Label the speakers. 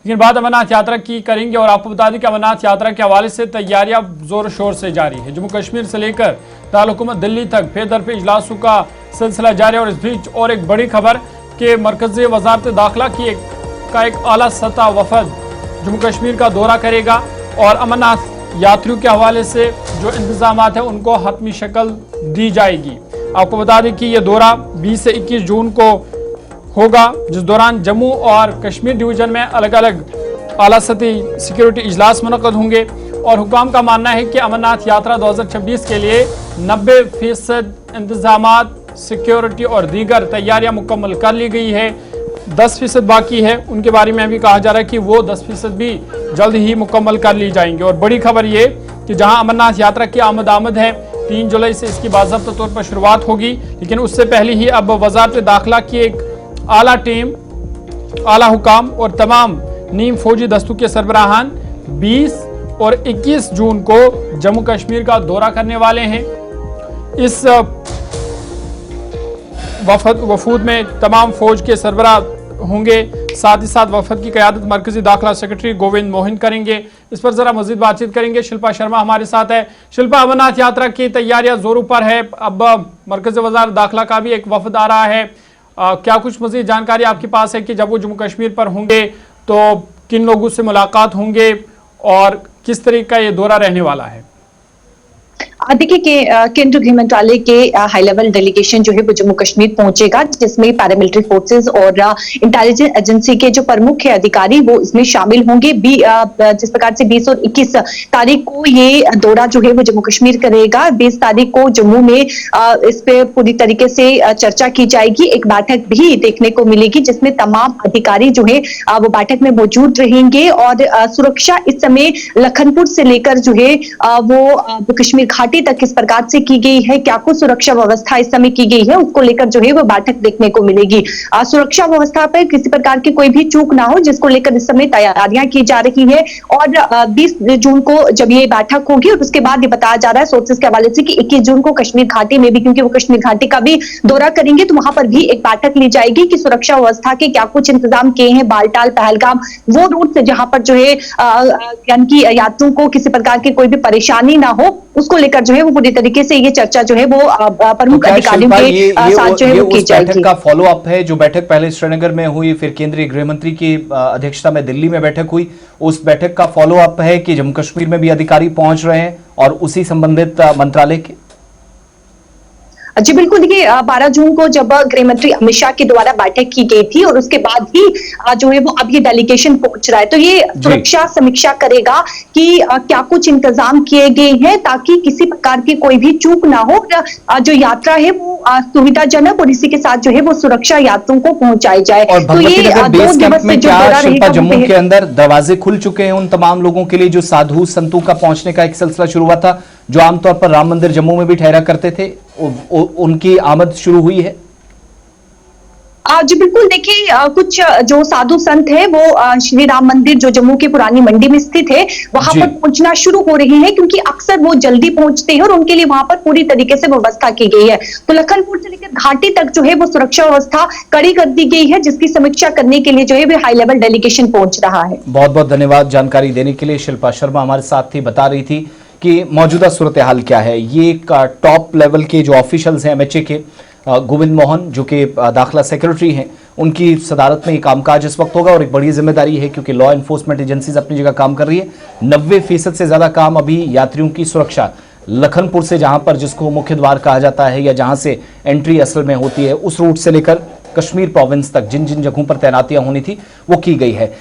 Speaker 1: लेकिन बात अमरनाथ यात्रा की करेंगे और आपको बता दें कि अमरनाथ यात्रा के हवाले से तैयारियां जोर शोर से जारी है। जम्मू कश्मीर से लेकर दारुल दिल्ली तक फेर दर पे इजलासों का सिलसिला जारी है। और इस बीच और एक बड़ी खबर कि मरकजी वजारत दाखिला की एक आला सतह वफद जम्मू कश्मीर का दौरा करेगा और अमरनाथ यात्रियों के हवाले से जो इंतजाम है उनको हतमी शक्ल दी जाएगी। आपको बता दें कि यह दौरा 20 से 21 जून को होगा, जिस दौरान जम्मू और कश्मीर डिवीजन में अलग अलग आला सतही सिक्योरिटी इजलास मुनक़द होंगे। और हुकाम का मानना है कि अमरनाथ यात्रा 2026 के लिए 90% इंतजामात, सिक्योरिटी और दीगर तैयारियां मुकम्मल कर ली गई है। 10% बाकी है, उनके बारे में अभी कहा जा रहा है कि वो 10% भी जल्द ही मुकम्मल कर ली जाएंगे। और बड़ी खबर ये कि जहां अमरनाथ यात्रा की आमद है, 3 जुलाई से इसकी बाज़ाब्ता तौर पर शुरुआत होगी, लेकिन उससे पहले ही अब वजारत दाखिला की एक आला टीम, आला हुकाम और तमाम नीम फौजी दस्तों के सरबराहान 20 और 21 जून को जम्मू कश्मीर का दौरा करने वाले हैं। इस वफूद में तमाम फौज के सरबराह होंगे, साथ ही साथ वफद की क़यादत मरकजी दाखिला सेक्रेटरी गोविंद मोहन करेंगे। इस पर जरा मजीद बातचीत करेंगे। शिल्पा शर्मा हमारे साथ है। शिल्पा, अमरनाथ यात्रा की तैयारियां जोरों पर है, अब मरकजी वज़ारत दाखिला का भी एक वफद आ रहा है, क्या कुछ मजीद जानकारी आपके पास है कि जब वो जम्मू कश्मीर पर होंगे तो किन लोगों से मुलाकात होंगे और किस तरीके का ये दौरा रहने वाला है?
Speaker 2: देखिए केंद्रीय गृह मंत्रालय के हाई लेवल डेलीगेशन जो है वो जम्मू कश्मीर पहुंचेगा, जिसमें पैरामिलिट्री फोर्सेस और इंटेलिजेंस एजेंसी के जो प्रमुख अधिकारी वो इसमें शामिल होंगे। जिस प्रकार से 20 और 21 तारीख को ये दौरा जो है वो जम्मू कश्मीर करेगा। 20 तारीख को जम्मू में इस पे पूरी तरीके से चर्चा की जाएगी। एक बैठक भी देखने को मिलेगी जिसमें तमाम अधिकारी जो है वो बैठक में मौजूद रहेंगे। और सुरक्षा इस समय लखनपुर से लेकर जो है वो कश्मीर घाटी तक किस प्रकार से की गई है, क्या कुछ सुरक्षा व्यवस्था इस समय की गई है, उसको लेकर जो है वो बैठक देखने को मिलेगी। सुरक्षा व्यवस्था पर किसी प्रकार की कोई भी चूक ना हो, जिसको लेकर इस समय तैयारियां की जा रही है। और 20 जून को जब ये बैठक होगी और उसके बाद ये बताया जा रहा है सोर्सेस के हवाले से कि 21 जून को कश्मीर घाटी में भी, क्योंकि वो कश्मीर घाटी का भी दौरा करेंगे, तो वहां पर भी एक बैठक ली जाएगी कि सुरक्षा व्यवस्था के क्या कुछ इंतजाम किए हैं। बालटाल, पहलगाम वो रूट से जहां पर जो है यानी कि यात्रियों को किसी प्रकार की कोई भी परेशानी ना हो, उसको लेकर जो है वो पूरी तरीके से ये चर्चा जो है वो प्रमुख अधिकारियों के साथ जो है वो की जाएगी।
Speaker 3: बैठक का फॉलो अप है, जो बैठक पहले श्रीनगर में हुई, फिर केंद्रीय गृह मंत्री की अध्यक्षता में दिल्ली में बैठक हुई, उस बैठक का फॉलो अप है कि जम्मू कश्मीर में भी अधिकारी पहुंच रहे हैं और उसी संबंधित मंत्रालय के।
Speaker 2: जी बिल्कुल, देखिए 12 जून को जब गृह मंत्री अमित शाह के द्वारा बैठक की गई थी और उसके बाद ही जो है वो अब ये डेलीगेशन पहुंच रहा है, तो ये सुरक्षा समीक्षा करेगा कि क्या कुछ इंतजाम किए गए हैं ताकि किसी प्रकार की कोई भी चूक ना हो, जो यात्रा है वो सुविधाजनक और इसी के साथ जो है वो सुरक्षा यात्रियों को पहुंचाई जाए।
Speaker 3: और तो ये 2 दिवस में क्या शिल्पा जम्मू के अंदर दरवाजे खुल चुके हैं उन तमाम लोगों के लिए जो साधु संतों का पहुंचने का एक सिलसिला शुरू हुआ था, जो आमतौर पर राम मंदिर जम्मू में भी ठहरा करते थे, उनकी आमद शुरू हुई है?
Speaker 2: जी बिल्कुल, देखिए कुछ जो साधु संत है वो श्री राम मंदिर जो जम्मू की पुरानी मंडी में स्थित है वहां पर पहुंचना शुरू हो रही है, क्योंकि अक्सर वो जल्दी पहुंचते हैं और उनके लिए वहां पर पूरी तरीके से व्यवस्था की गई है। तो लखनपुर से लेकर घाटी तक जो है वो सुरक्षा व्यवस्था कड़ी कर दी गई है, जिसकी समीक्षा करने के लिए जो है वो हाई लेवल डेलीगेशन पहुंच रहा है।
Speaker 3: बहुत बहुत धन्यवाद जानकारी देने के लिए। शिल्पा शर्मा हमारे साथ थी, बता रही थी कि मौजूदा सूरत हाल क्या है। ये एक टॉप लेवल के जो ऑफिशियल्स हैं एमएचए के, गोविंद मोहन जो कि दाखिला सेक्रेटरी हैं, उनकी सदारत में ये कामकाज इस वक्त होगा और एक बड़ी जिम्मेदारी है क्योंकि लॉ एनफोर्समेंट एजेंसीज अपनी जगह काम कर रही है। 90% से ज्यादा काम अभी यात्रियों की सुरक्षा लखनपुर से, जहां पर जिसको मुख्य द्वार कहा जाता है या जहां से एंट्री असल में होती है, उस रूट से लेकर कश्मीर प्रोविंस तक जिन जिन जगहों पर तैनातियां होनी थी वो की गई है।